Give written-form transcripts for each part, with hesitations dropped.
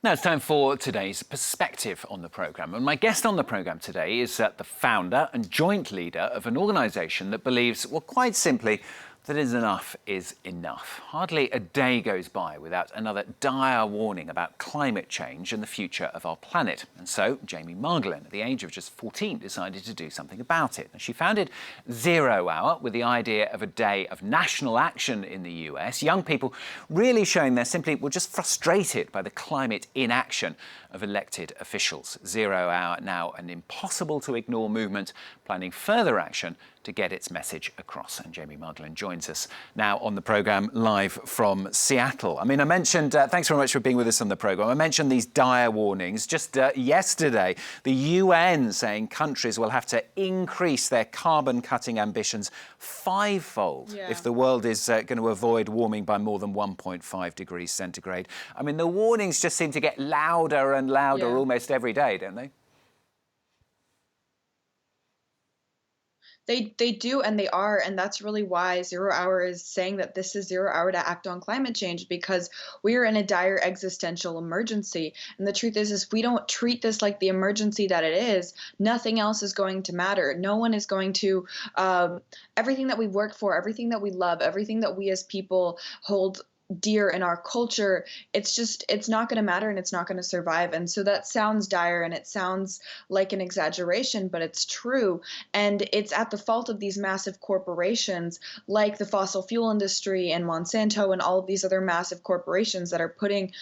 Now it's time for today's perspective on the programme. And my guest on the programme today is the founder and joint leader of an organisation that believes, well, quite simply, that enough is enough. Hardly a day goes by without another dire warning about climate change and the future of our planet. And so Jamie Margolin, at the age of just 14, decided to do something about it. And she founded Zero Hour with the idea of a day of national action in the US. Young people really showing they're simply, well, just frustrated by the climate inaction of elected officials. Zero Hour, now an impossible to ignore movement, planning further action to get its message across. And Jamie Margolin joins us now on the programme live from Seattle. I mean, I mentioned, thanks very much for being with us on the programme. I mentioned these dire warnings. Just yesterday, the UN saying countries will have to increase their carbon cutting ambitions fivefold if the world is going to avoid warming by more than 1.5 degrees centigrade. I mean, the warnings just seem to get louder and louder almost every day, don't they? They do, and they are, and that's really why Zero Hour is saying that this is Zero Hour to act on climate change, because we are in a dire existential emergency. And the truth is if we don't treat this like the emergency that it is, nothing else is going to matter. No one is going to, everything that we work for, everything that we love, everything that we as people hold dear in our culture, it's not going to matter and it's not going to survive. And so that sounds dire and it sounds like an exaggeration, but it's true. And it's at the fault of these massive corporations like the fossil fuel industry and Monsanto and all of these other massive corporations that are putting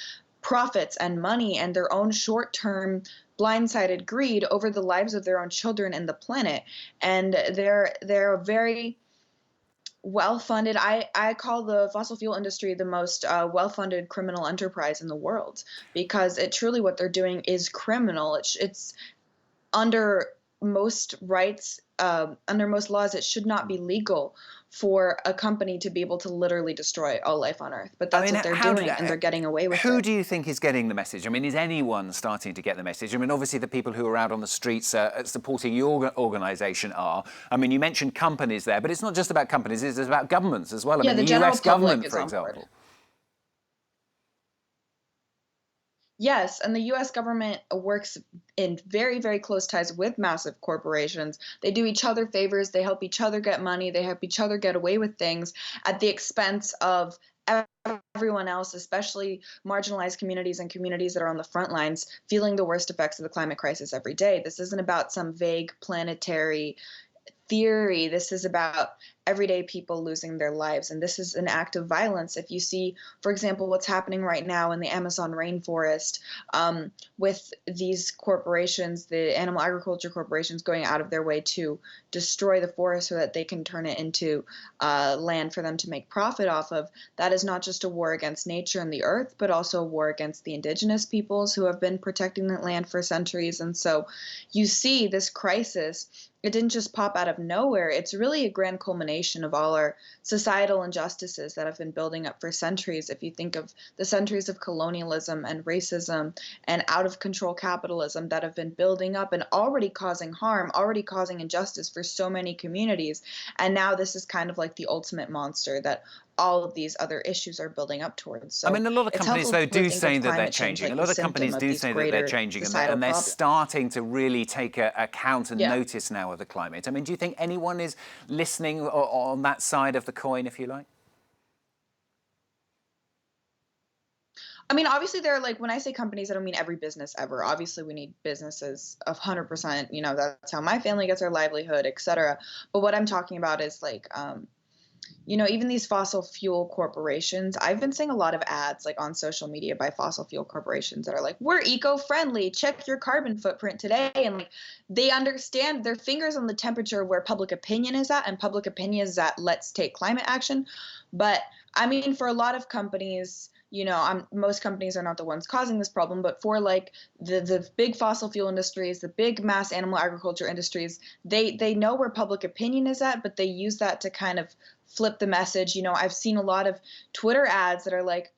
profits and money and their own short-term blindsided greed over the lives of their own children and the planet. And they're very well-funded. I call the fossil fuel industry the most well-funded criminal enterprise in the world, because it truly, what they're doing is criminal. It's under most rights, under most laws, it should not be legal for a company to be able to literally destroy all life on Earth. But that's what they're doing, and they're getting away with it. Who do you think is getting the message? I mean, is anyone starting to get the message? I mean, obviously the people who are out on the streets supporting your organisation are. I mean, you mentioned companies there, but it's not just about companies, it's about governments as well. I mean, the US government, for example. Yes, and the US government works in very, very close ties with massive corporations. They do each other favors, they help each other get money, they help each other get away with things at the expense of everyone else, especially marginalized communities and communities that are on the front lines, feeling the worst effects of the climate crisis every day. This isn't about some vague planetary theory. This is about everyday people losing their lives, and this is an act of violence. If you see, for example, what's happening right now in the Amazon rainforest, with these corporations, the animal agriculture corporations, going out of their way to destroy the forest so that they can turn it into land for them to make profit off of, that is not just a war against nature and the earth, but also a war against the indigenous peoples who have been protecting the land for centuries. And so you see this crisis, it didn't just pop out of nowhere. It's really a grand culmination of all our societal injustices that have been building up for centuries. If you think of the centuries of colonialism and racism and out of control capitalism that have been building up and already causing harm, already causing injustice for so many communities. And now this is kind of like the ultimate monster that all of these other issues are building up towards. So I mean, a lot of companies, though, do say that they're changing. A lot of companies do say that they're changing, and they're starting to really take account and notice now of the climate. I mean, do you think anyone is listening on that side of the coin, if you like? I mean, obviously, there are, like, when I say companies, I don't mean every business ever. Obviously, we need businesses of 100%. You know, that's how my family gets our livelihood, et cetera. But what I'm talking about is, like, you know, even these fossil fuel corporations, I've been seeing a lot of ads like on social media by fossil fuel corporations that are like, we're eco-friendly, check your carbon footprint today. And like, they understand, their fingers on the temperature where public opinion is at, and public opinion is at, let's take climate action. But I mean, for a lot of companies, you know, most companies are not the ones causing this problem, but for like the big fossil fuel industries, the big mass animal agriculture industries, they know where public opinion is at, but they use that to kind of flip the message. You know, I've seen a lot of Twitter ads that are like,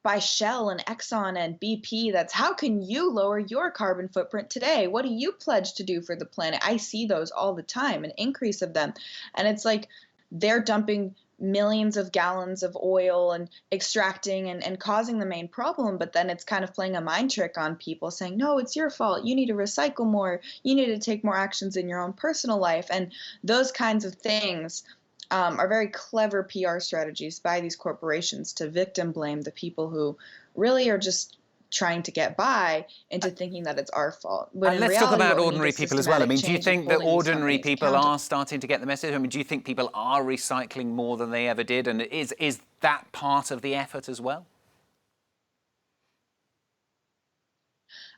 by Shell and Exxon and BP, that's how can you lower your carbon footprint today? What do you pledge to do for the planet? I see those all the time, an increase of them. And it's like they're dumping millions of gallons of oil and extracting and causing the main problem. But then it's kind of playing a mind trick on people, saying, no, it's your fault. You need to recycle more. You need to take more actions in your own personal life. And those kinds of things are very clever PR strategies by these corporations to victim blame the people who really are just trying to get by into thinking that it's our fault. When And in let's talk reality, about what we need ordinary is people as well. I systematic mean, do you change and think that holding these ordinary companies people accountable. are starting to get the message? I mean, do you think people are recycling more than they ever did? And is that part of the effort as well?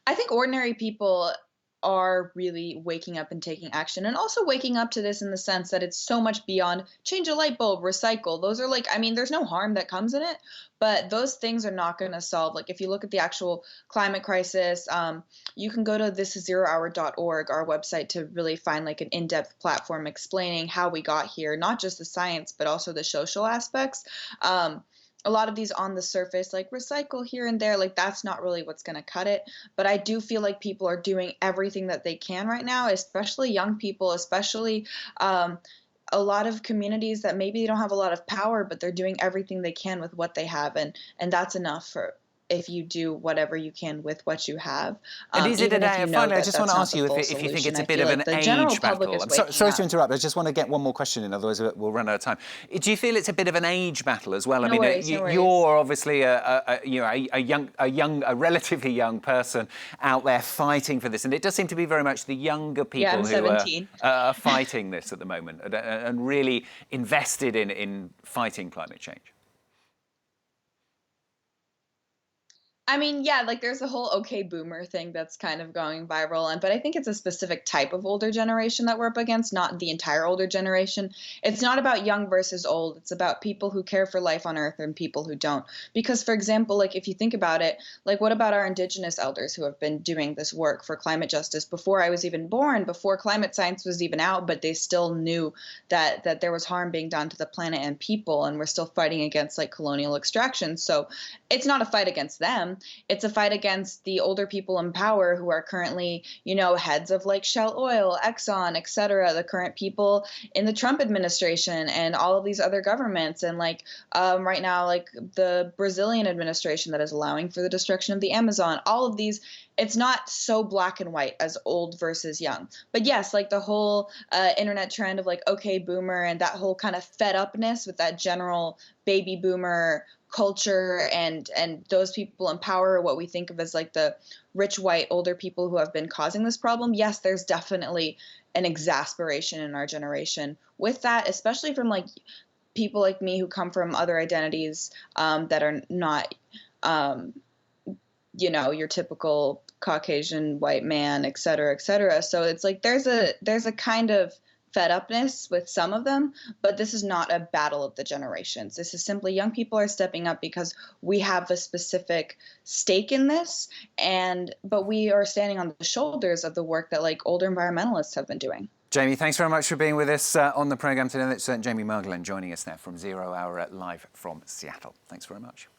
I think ordinary people are really waking up and taking action, and also waking up to this in the sense that it's so much beyond change a light bulb, recycle. Those are like, I mean, there's no harm that comes in it, but those things are not going to solve. Like, if you look at the actual climate crisis, you can go to thisiszerohour.org, our website, to really find like an in-depth platform explaining how we got here, not just the science, but also the social aspects. A lot of these on the surface, like recycle here and there, like that's not really what's going to cut it. But I do feel like people are doing everything that they can right now, especially young people, especially a lot of communities that maybe they don't have a lot of power, but they're doing everything they can with what they have, and that's enough for if you do whatever you can with what you have, And is it a even if day? you know Finally, I that just want that's to not ask the you full if you think solution. it's a I bit feel of an like the general age public battle. is I'm waking sorry to up. interrupt. I just want to get one more question in, otherwise we'll run out of time. Do you feel it's a bit of an age battle as well? I No mean, worries, no worries. you're obviously a relatively young person out there fighting for this, and it does seem to be very much the younger Yeah, people I'm who 17. are fighting this at the moment and really invested in fighting climate change. I mean, yeah, like there's a whole okay boomer thing that's kind of going viral, but I think it's a specific type of older generation that we're up against, not the entire older generation. It's not about young versus old. It's about people who care for life on Earth and people who don't. Because, for example, like if you think about it, like what about our Indigenous elders who have been doing this work for climate justice before I was even born, before climate science was even out, but they still knew that there was harm being done to the planet and people, and we're still fighting against like colonial extraction. So it's not a fight against them. It's a fight against the older people in power who are currently, heads of like Shell Oil, Exxon, et cetera, the current people in the Trump administration and all of these other governments. And like right now, like the Brazilian administration that is allowing for the destruction of the Amazon, all of these, it's not so black and white as old versus young. But yes, like the whole internet trend of like, okay, boomer, and that whole kind of fed upness with that general baby boomer culture and those people in power, what we think of as like the rich white older people who have been causing this problem. Yes, there's definitely an exasperation in our generation with that, especially from like people like me who come from other identities that are not your typical Caucasian white man, et cetera, et cetera. So it's like there's a kind of fed upness with some of them, but this is not a battle of the generations. This is simply young people are stepping up because we have a specific stake in this, but we are standing on the shoulders of the work that like older environmentalists have been doing. Jamie, thanks very much for being with us on the programme today. That's Jamie Margolin joining us now from 0 Hour live from Seattle. Thanks very much.